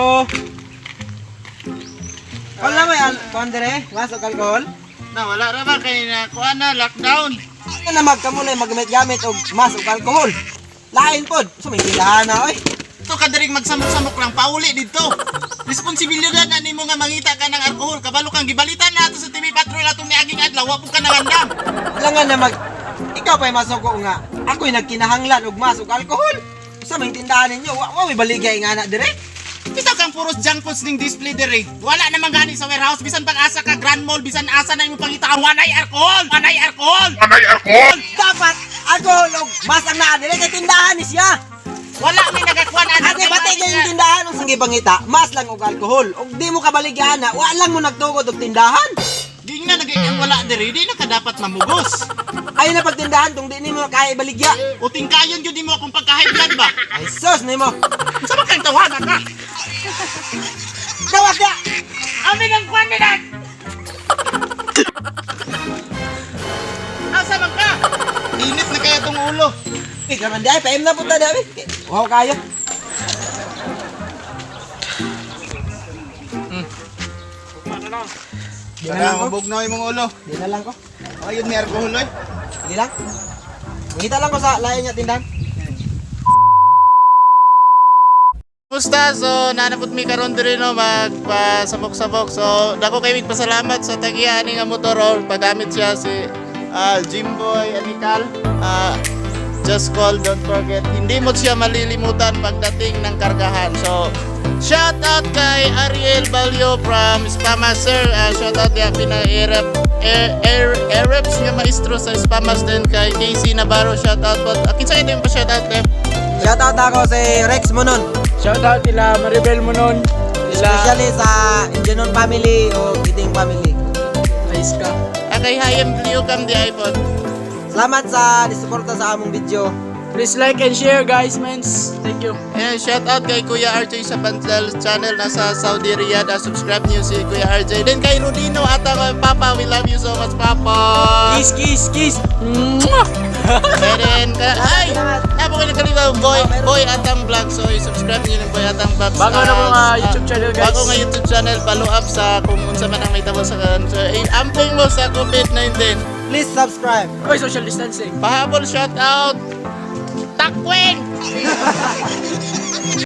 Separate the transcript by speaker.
Speaker 1: Hello. Wala mo yan, Pandere? Masok alcohol?
Speaker 2: Na wala ra ba kay na kuan na lockdown.
Speaker 1: Ano na magkamulay maggamit-gamit og masok alcohol? Lain pod, sumindihan na oy.
Speaker 2: Ito ka diring magsamok-samok lang pauli dito. Responsibilidad na nimo nga mangita ka ng alcohol. Kabalo kang gibalitan na ato sa TV Patrol atong niaging adlaw, wa pud ka nangandam.
Speaker 1: Langan na ikaw pa'y masok ko nga. Ako'y nagkinahanglan og masok alcohol. Sa may tindahan ninyo, wa may baligay nga na dire.
Speaker 2: Kita kang puros junk foods ning display dire. Wala namang gani sa warehouse bisan pag-asa ka Grand Mall bisan asa na imong pangitaan wanay alcohol. Wanay alcohol. Wanay alcohol.
Speaker 1: Dapat alcohol og masang naa dire kay tindahan ni siya.
Speaker 2: Wala may nagakuan ana.
Speaker 1: Ate batay kay yung tindahan og sige pangita, mas lang og alcohol. Og di mo kabaligyan na, wa lang mo nagtugod og tindahan.
Speaker 2: Di nga nagayang wala dire, di na ka dapat mamugos.
Speaker 1: Ay na pagtindahan tong di nimo kaya baligya.
Speaker 2: O tingkayon gyud nimo akong pagka-high ba?
Speaker 1: Ay sus nimo.
Speaker 2: Sa ba kang tawanan ka?
Speaker 1: Dawas ka.
Speaker 2: Amin ang kwan nila! Asa man ka? Init na kaya tong ulo.
Speaker 1: Ikaw man di ay paim na punta dawi. Wow kayo. Di na lang ko.
Speaker 2: Mabog na imong ulo.
Speaker 1: Di na lang ko.
Speaker 2: Ayun ni alcohol oy.
Speaker 1: Di lang. Ngita lang ko sa layan niya tindahan.
Speaker 2: Musta? So, nanapot mi karon diri no magpasamok-samok. So, dako kay pasalamat sa tagiya ani nga motor or paggamit siya si Jimboy Anical. Just call, don't forget. Hindi mo siya malilimutan pagdating ng kargahan. So, shout out kay Ariel Balyo from Spamaster. Shout out kay Pina-Ereps nga maestro sa Spamas din kay Casey Navarro. Shout out po. Kinsa kayo din pa shout out kay?
Speaker 1: Shoutout ako si Rex Monon.
Speaker 3: Shoutout nila Maribel Monon.
Speaker 1: Especially sa Indianon family o Giting family.
Speaker 3: Ayos ka.
Speaker 2: Kay Hayem Liukam di iPhone.
Speaker 1: Salamat sa disuporta sa among video.
Speaker 3: Please like and share guys, mens. Thank you.
Speaker 2: And shout out kay Kuya RJ sa Bantal channel nasa Saudi Riyadh. Subscribe niyo si Kuya RJ. Then kay Rodino at ako, Papa, we love you so much, Papa.
Speaker 3: Kiss, kiss, kiss.
Speaker 2: And then, ay, napo ko nagkaliwa, Boy Atang Vlog. So, subscribe niyo ng Boy Atang Vlog.
Speaker 3: Bago na po nga YouTube channel guys.
Speaker 2: Bago nga YouTube channel, follow up sa kung unsa man ang may tabo sa kan. So, amping mo sa COVID-19.
Speaker 1: Please subscribe.
Speaker 3: Oy, social distancing.
Speaker 2: Pahabol shout out. Takwing!